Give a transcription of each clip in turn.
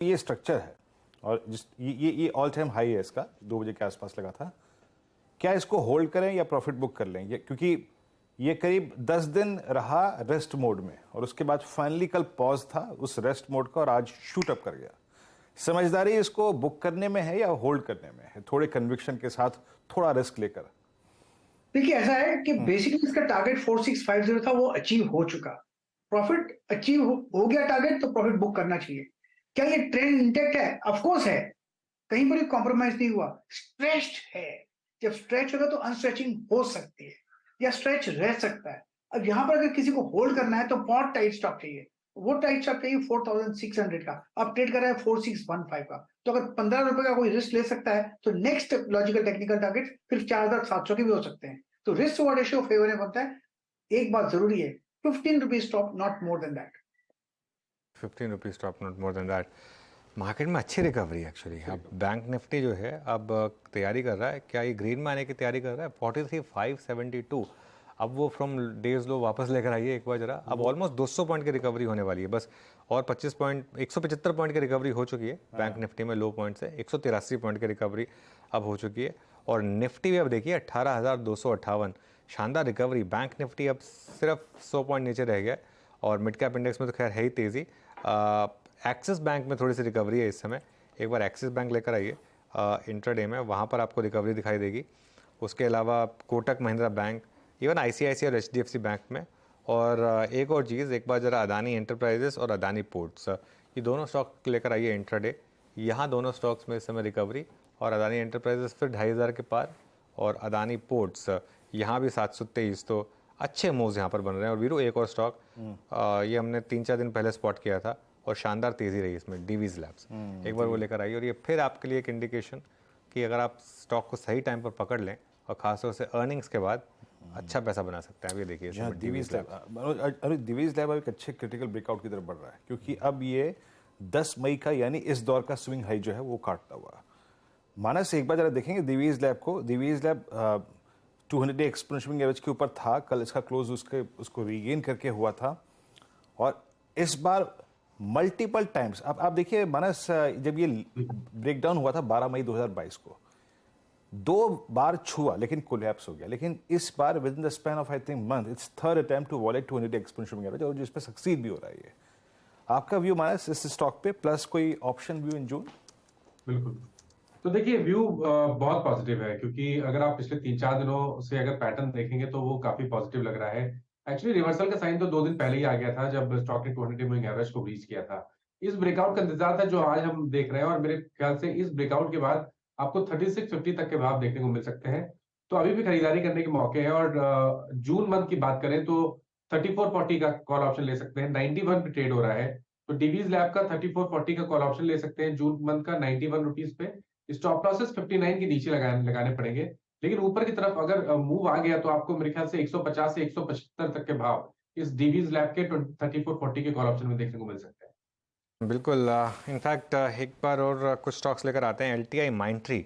ये स्ट्रक्चर है और ये ऑल टाइम हाई है इसका, 2 बजे के आसपास लगा था। क्या इसको होल्ड करें या प्रॉफिट बुक कर लें? ये क्योंकि ये करीब 10 दिन रहा रेस्ट मोड में और उसके बाद फाइनली कल पॉज था उस रेस्ट मोड का और आज शूट अप कर गया। समझदारी इसको बुक करने में है या होल्ड करने में है, थोड़े कन्विक्शन के साथ, थोड़ा रिस्क लेकर? देखिए, ऐसा है कि बेसिकली इसका टारगेट 4650 था, वो अचीव हो चुका। प्रॉफिट अचीव हो गया टारगेट, तो प्रॉफिट बुक करना चाहिए। क्या ये ट्रेंड इंटेक्ट है? ऑफ कोर्स है, कहीं पर कॉम्प्रोमाइज नहीं हुआ। स्ट्रेच्ड है, जब स्ट्रेच होगा तो अनस्ट्रेचिंग हो सकती है या स्ट्रेच रह सकता है। अब यहां पर अगर किसी को होल्ड करना है तो बहुत टाइट स्टॉप चाहिए। वो टाइट स्टॉप चाहिए 4600 का, अब ट्रेड कर रहा है 4615 का। तो अगर 15 रुपए का कोई रिस्क ले सकता है तो नेक्स्ट लॉजिकल टेक्निकल टारगेट फिर 4700 के भी हो सकते हैं। तो रिस्क टू रेशियो फेवर बनता है। एक बात जरूरी है, 15 rupees stop, not more than that. 15 rupees stop, not more than that. Market में अच्छी रिकवरी एक्चुअली। अब बैंक निफ्टी जो है अब तैयारी कर रहा है, क्या ये ग्रीन में आने की तैयारी कर रहा है? 43,572, अब वो फ्रॉम डेज लो वापस लेकर आइए एक बार जरा। अब ऑलमोस्ट 200 पॉइंट की रिकवरी होने वाली है बस, और 25 पॉइंट 175 पॉइंट की रिकवरी हो चुकी है बैंक निफ्टी में लो पॉइंट से। 183 पॉइंट की रिकवरी अब हो चुकी है। और निफ्टी भी अब देखिए 18,258, शानदार रिकवरी। बैंक निफ्टी अब सिर्फ 100 पॉइंट नीचे रह गया और मिड कैप इंडेक्स में तो खैर है ही तेज़ी। एक्सिस बैंक में थोड़ी सी रिकवरी है इस समय, एक बार एक्सिस बैंक लेकर आइए इंट्राडे में, वहाँ पर आपको रिकवरी दिखाई देगी। उसके अलावा Kotak Mahindra bank, even ICICI और एचडीएफसी बैंक में। और एक और चीज़, एक बार ज़रा अदानी एंटरप्राइजेस और अदानी पोर्ट्स, ये दोनों स्टॉक लेकर आइए इंट्राडे। यहाँ दोनों स्टॉक्स में इस समय रिकवरी, और अदानी एंटरप्राइजेस फिर 2500 के पार, और अदानी पोर्ट्स यहाँ भी 723। तो अच्छे मूव्स यहाँ पर बन रहे हैं। और वीरू, एक और स्टॉक ये हमने 3-4 दिन पहले स्पॉट किया था और शानदार तेज़ी रही इसमें, डीवीज लैब्स। एक बार वो लेकर आइए। और ये फिर आपके लिए एक इंडिकेशन कि अगर आप स्टॉक को सही टाइम पर पकड़ लें और खासतौर से अर्निंग्स के बाद अच्छा पैसा बना सकते हैं। अब ये देखिए डीवीज लैब, अरे डीवीज लैब एक अच्छे क्रिटिकल ब्रेकआउट की तरफ बढ़ रहा है, क्योंकि अब ये 10 मई का यानी इस दौर का स्विंग हाई जो है वो काटता हुआ। मानस एक बार जरा देखेंगे डीवीज लैब को। Divi's lab 200 day exponential average के ऊपर था, कल इसका क्लोज उसको रीगेन करके हुआ था। और इस बार मल्टीपल टाइम्स, अब आप देखिए मानस, जब ये ब्रेकडाउन हुआ था 12 मई 2022 को, 2 बार छुआ लेकिन कोलैप्स हो गया। लेकिन इस बार within the span of I think month, it's third attempt to violate 200 day exponential average, और जिस पे सक्सीड भी हो रहा है ये। आपका व्यू मानस इस स्टॉक पे, प्लस कोई ऑप्शन व्यू इन जून? बिल्कुल। तो देखिए, व्यू बहुत पॉजिटिव है, क्योंकि अगर आप पिछले 3-4 दिनों से अगर पैटर्न देखेंगे तो वो काफी पॉजिटिव लग रहा है। एक्चुअली रिवर्सल का साइन तो 2 दिन पहले ही आ गया था, जब स्टॉक ने 200 मूविंग एवरेज को ब्रीच किया था। इस ब्रेकआउट का इंतजार था जो आज हम देख रहे हैं, और मेरे ख्याल से इस ब्रेकआउट के बाद आपको 3650 तक के भाव देखने को मिल सकते हैं। तो अभी भी खरीदारी करने के मौके हैं। और जून मंथ की बात करें तो 3440 का कॉल ऑप्शन ले सकते हैं, 91 पे ट्रेड हो रहा है। तो डीवीज लैब का 3440 का कॉल ऑप्शन ले सकते हैं जून मंथ का 91 रुपीज पे। स्टॉप लॉसेस 59 के नीचे लगाने पड़ेंगे। लेकिन ऊपर की तरफ अगर मूव आ गया तो आपको मेरे ख्याल से 150 से 175 तक के भाव इस डीवीज लैब के 3440 के कॉल ऑप्शन में देखने को मिल सकते हैं। बिल्कुल। इनफैक्ट एक बार और कुछ स्टॉक्स लेकर आते हैं। एलटीआई माइंट्री,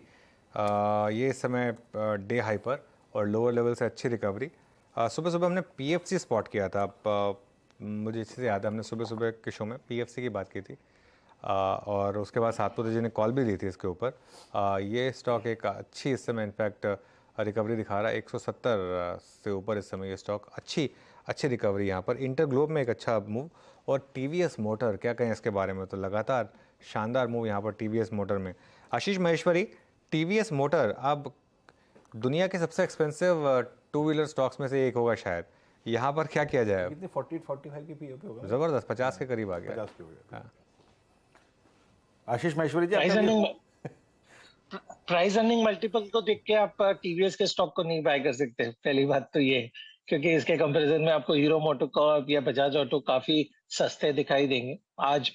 ये इस समय डे हाई पर और लोअर लेवल से अच्छी रिकवरी। सुबह सुबह हमने पीएफसी स्पॉट किया था। मुझे अच्छे से याद है, हमने सुबह सुबह के शो में पीएफसी की बात की थी। और उसके बाद सातपुर जी ने कॉल भी दी थी इसके ऊपर। ये स्टॉक एक अच्छी इस समय इनफैक्ट रिकवरी दिखा रहा है, 170 से ऊपर इस समय ये स्टॉक। अच्छी रिकवरी यहाँ पर। इंटरग्लोब में एक अच्छा मूव। और टीवीएस मोटर, क्या कहें इसके बारे में, तो लगातार शानदार मूव यहाँ पर टीवीएस मोटर में। आशीष महेश्वरी, टीवीएस मोटर अब दुनिया के सबसे एक्सपेंसिव 2 व्हीलर स्टॉक्स में से एक होगा शायद। यहाँ पर क्या किया जाए? कितने 40-45 की पीओ पे होगा? जबरदस्त, 50 के करीब आ गया। 50 के हो गया। हाँ। आशीष महेश्वरी जी, प्राइस अर्निंग मल्टीपल को देख के आप टीवीएस के स्टॉक को नहीं बाय कर सकते, पहली बात तो ये, क्योंकि इसके कंपैरिजन में आपको हीरो मोटोकॉर्प या बजाज ऑटो काफी सस्ते दिखाई देंगे। आज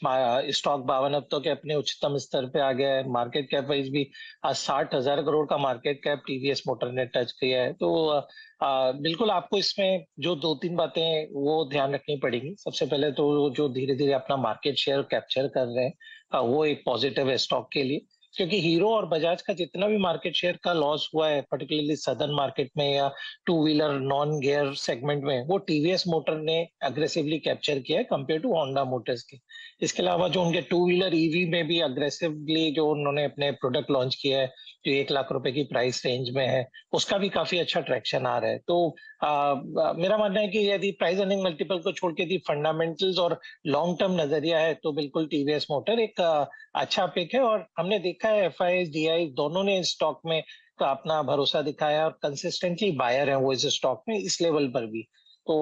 स्टॉक 52 हफ्तों के अपने उच्चतम स्तर पे आ गया है। मार्केट कैप वाइज भी आज 60,000 करोड़ का मार्केट कैप टीवीएस मोटर ने टच किया है। तो बिल्कुल आपको इसमें जो 2-3 बातें वो ध्यान रखनी पड़ेगी। सबसे पहले तो जो धीरे धीरे अपना मार्केट शेयर कैप्चर कर रहे हैं, वो एक पॉजिटिव है स्टॉक के लिए। क्योंकि हीरो और बजाज का जितना भी मार्केट शेयर का लॉस हुआ है पर्टिकुलरली सदर्न मार्केट में या two wheeler non gear segment में, वो टीवीएस मोटर ने अग्रेसिवली कैप्चर किया है कंपेयर टू होंडा मोटर्स के। इसके अलावा जो उनके टू व्हीलर ईवी में भी अग्रेसिवली जो उन्होंने अपने प्रोडक्ट लॉन्च किया है, जो 1 लाख रुपए की प्राइस रेंज में है, उसका भी काफी अच्छा ट्रैक्शन आ रहा है। तो मेरा मानना है कि यदि प्राइस अर्निंग मल्टीपल को छोड़ के यदि फंडामेंटल्स और लॉन्ग टर्म नजरिया है तो बिल्कुल टीवीएस मोटर एक अच्छा पिक है। और हमने देखा है एफआईआई डीआई दोनों ने इस स्टॉक में का अपना भरोसा दिखाया और कंसिस्टेंटली बायर है वो इस स्टॉक में इस लेवल पर भी। तो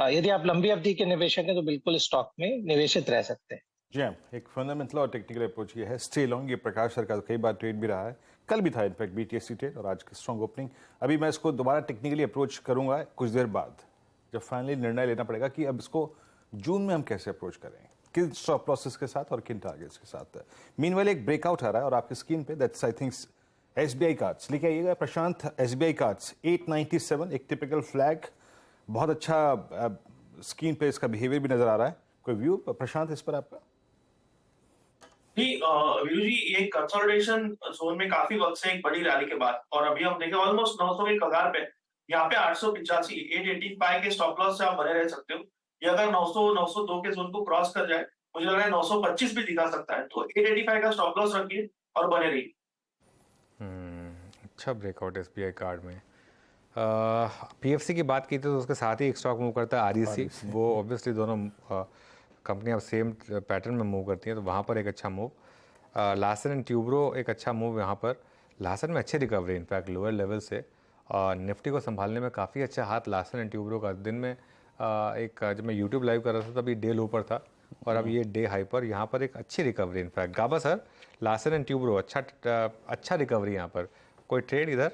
यदि आप लंबी अवधि के निवेशक हैं तो बिल्कुल स्टॉक में निवेशित रह सकते हैं। जी हाँ, एक फंडामेंटल और टेक्निकल अप्रोच ये है स्टे लॉन्ग। ये प्रकाश सर का कई बार ट्रेड भी रहा है, कल भी था इनफैक्ट बीटीएससी ट्रेड और आज की स्ट्रॉन्ग ओपनिंग। अभी मैं इसको दोबारा टेक्निकली अप्रोच करूंगा कुछ देर बाद, जब फाइनली निर्णय लेना पड़ेगा कि अब इसको जून में हम कैसे अप्रोच करें, किन स्टॉप लॉसेस के साथ और किन टारगेट्स के साथ। मीनवाइल एक ब्रेकआउट आ रहा है और आपकी स्क्रीन पे that's I think SBI cards लेके आइएगा प्रशांत। एसबीआई कार्ड्स 897 एक टिपिकल फ्लैग, बहुत अच्छा स्क्रीन पे इसका बिहेवियर भी नजर आ रहा है। कोई व्यू प्रशांत इस पर आपका? जी वीरू जी, ये कंसोलिडेशन जोन में काफी वक्त से एक बड़ी रैली के बाद और अभी हम देखें ऑलमोस्ट 900 के कगार पे, यहाँ पे 885 885 के स्टॉप लॉस से आप बने रह सकते हो। ये अगर 900 902 के जोन को क्रॉस कर जाए, मुझे लग रहा है 925 भी दिखा सकता है, तो 885 का स्टॉप लॉस रखिए और बने रहिए। अच्छा ब्रेकआउट एसबीआई कार्ड में। पीएफसी की बात की थी तो उसके साथ ही एक स्टॉक मूव करता है आरईसी। वो ऑब्वियसली दोनों कंपनियां सेम पैटर्न में मूव करती हैं, तो वहाँ पर एक अच्छा मूव। लार्सन एंड ट्यूब्रो एक अच्छा मूव यहाँ पर। लार्सन में अच्छी रिकवरी इनफैक्ट लोअर लेवल से। निफ्टी को संभालने में काफ़ी अच्छा हाथ लार्सन एंड ट्यूब्रो का। दिन में जब मैं यूट्यूब लाइव कर रहा था तब ये डे लो पर था और अब ये डे हाई पर। यहाँ पर एक अच्छी recovery in fact. Gaba sir, Larsen and Toubro अच्छा रिकवरी यहाँ पर। कोई ट्रेड इधर?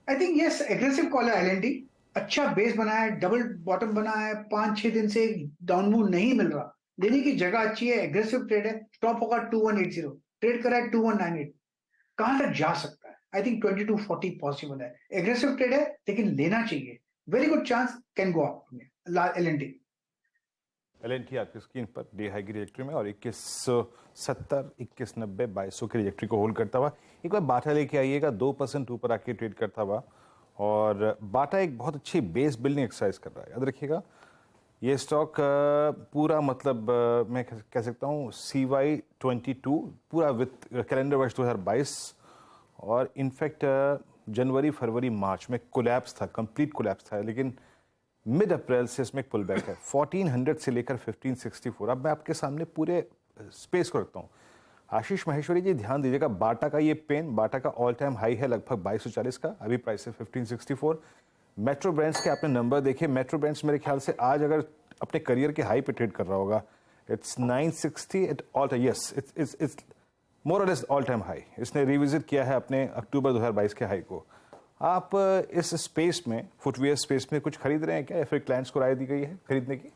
I think yes, aggressive call है एलएनटी। अच्छा बेस बना है, डबल बॉटम बना है, 5-6 दिन से डाउन मूव नहीं मिल रहा, लेने की जगह अच्छी है, एग्रेसिव ट्रेड है। स्टॉप होगा 2180, ट्रेड करा है 2198, कहां तक जा सकता है? आई थिंक 2240 पॉसिबल है। एग्रेसिव ट्रेड है लेकिन लेना चाहिए, very good chance can go up L&T. L&T आपकी स्क्रीन पर डे हाई की ट्रैजेक्टरी में और 2170 2190 2200 की ट्रैजेक्टरी को होल्ड करता हुआ। एक बार बाटा लेके आइएगा, 2% ऊपर आके ट्रेड करता हुआ और बाटा एक बहुत अच्छी बेस बिल्डिंग एक्सरसाइज कर रहा है। याद रखिएगा ये स्टॉक पूरा मतलब मैं कह सकता हूँ CY22 पूरा विथ कैलेंडर वर्ष 2022 और इनफैक्ट जनवरी फरवरी मार्च में कोलैप्स था, कंप्लीट कोलैप्स था, लेकिन मिड अप्रैल से इसमें एक पुल बैक है 1400 से लेकर 1564। अब मैं आपके सामने पूरे स्पेस को रखता हूँ। आशीष माहेश्वरी जी ध्यान दीजिएगा, बाटा का ये पेन, बाटा का ऑल टाइम हाई है लगभग 2240 का, अभी प्राइस है 1564। मेट्रो ब्रांड्स के आपने नंबर देखे, मेट्रो ब्रांड्स मेरे ख्याल से आज अगर अपने करियर के हाई पे ट्रेड कर रहा होगा, it's 960 at all time, yes it's more और लेस ऑल टाइम हाई। इसने रिविजिट किया है अपने अक्टूबर 2022 के हाई को। आप इस स्पेस में, फुटवियर स्पेस में कुछ खरीद रहे हैं क्या, या फिर क्लाइंट्स को राय दी गई है खरीदने की?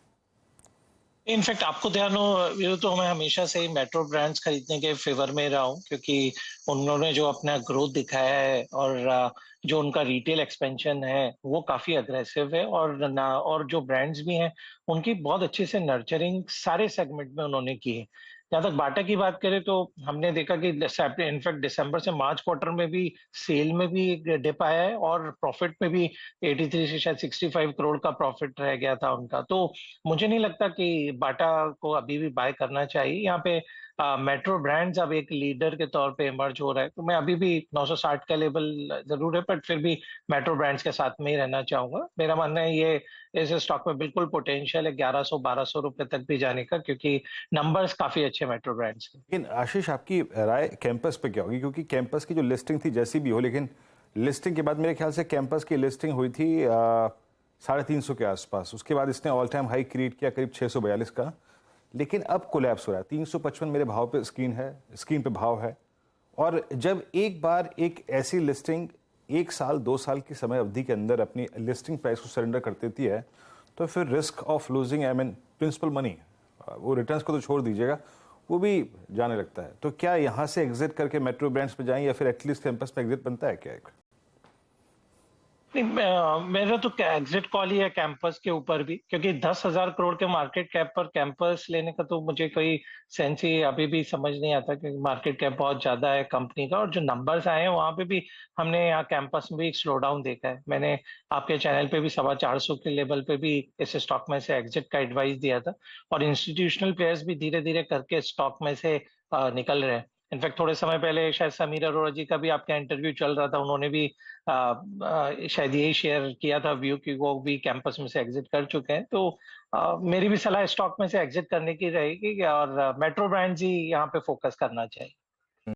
इनफैक्ट आपको ध्यान हो ये तो मैं हमेशा से ही मेट्रो ब्रांड्स खरीदने के फेवर में रहा हूँ, क्योंकि उन्होंने जो अपना ग्रोथ दिखाया है और जो उनका रिटेल एक्सपेंशन है वो काफी अग्रेसिव है और जो ब्रांड्स भी हैं उनकी बहुत अच्छे से नर्चरिंग सारे सेगमेंट में उन्होंने की है। जहाँ तक बाटा की बात करें तो हमने देखा कि इनफैक्ट दिसंबर से मार्च क्वार्टर में भी सेल में भी एक डिप आया है और प्रॉफिट में भी 83 से शायद 65 करोड़ का प्रॉफिट रह गया था उनका। तो मुझे नहीं लगता कि बाटा को अभी भी बाय करना चाहिए। यहाँ पे मेट्रो ब्रांड्स अब एक लीडर के तौर पे इमर्ज हो रहा है, तो मैं अभी भी 960 का लेवल जरूर है बट फिर भी मेट्रो ब्रांड्स के साथ में ही रहना चाहूंगा। मेरा मानना है ये इस स्टॉक में बिल्कुल पोटेंशियल है 1100-1200 रुपए तक भी जाने का, क्योंकि नंबर्स काफी अच्छे मेट्रो ब्रांड्स के। लेकिन आशीष आपकी राय कैंपस पे क्या होगी, क्योंकि कैंपस की जो लिस्टिंग थी जैसी भी हो, लेकिन लिस्टिंग के बाद मेरे ख्याल से कैंपस की लिस्टिंग हुई थी 350 के आसपास, उसके बाद इसने ऑल टाइम हाई क्रिएट किया करीब 642 का, लेकिन अब कोलैप्स हो रहा है। 355 मेरे भाव पे स्क्रीन पे भाव है। और जब एक बार एक ऐसी लिस्टिंग 1 साल 2 साल की समय अवधि के अंदर अपनी लिस्टिंग प्राइस को सरेंडर कर देती है, तो फिर risk of losing principal money, वो रिटर्न्स को तो छोड़ दीजिएगा, वो भी जाने लगता है। तो क्या यहाँ से एग्जिट करके मेट्रो ब्रांड्स पे जाएं या फिर एटलीस्ट कैंपस में एग्जिट बनता है क्या? एक नहीं, मेरा तो एग्जिट कॉल ही है कैंपस के ऊपर भी, क्योंकि 10,000 करोड़ के मार्केट कैप पर कैंपस लेने का तो मुझे कोई सेंस ही अभी भी समझ नहीं आता, क्योंकि मार्केट कैप बहुत ज्यादा है कंपनी का, और जो नंबर्स आए हैं वहां पे भी हमने यहाँ कैंपस में भी एक स्लो डाउन देखा है। मैंने आपके चैनल पे भी 450 के लेवल पे भी इस स्टॉक में से एग्जिट का एडवाइस दिया था, और इंस्टीट्यूशनल प्लेयर्स भी धीरे धीरे करके स्टॉक में से निकल रहे हैं। इनफैक्ट थोड़े समय पहले शायद समीर अरोड़ा जी का भी आपका इंटरव्यू चल रहा था, उन्होंने भी शायद यही शेयर किया था व्यू कि वो भी कैंपस में से एग्जिट कर चुके हैं। तो मेरी भी सलाह स्टॉक में से एग्जिट करने की रहेगी, और मेट्रो ब्रांड्स ही यहाँ पे फोकस करना चाहिए।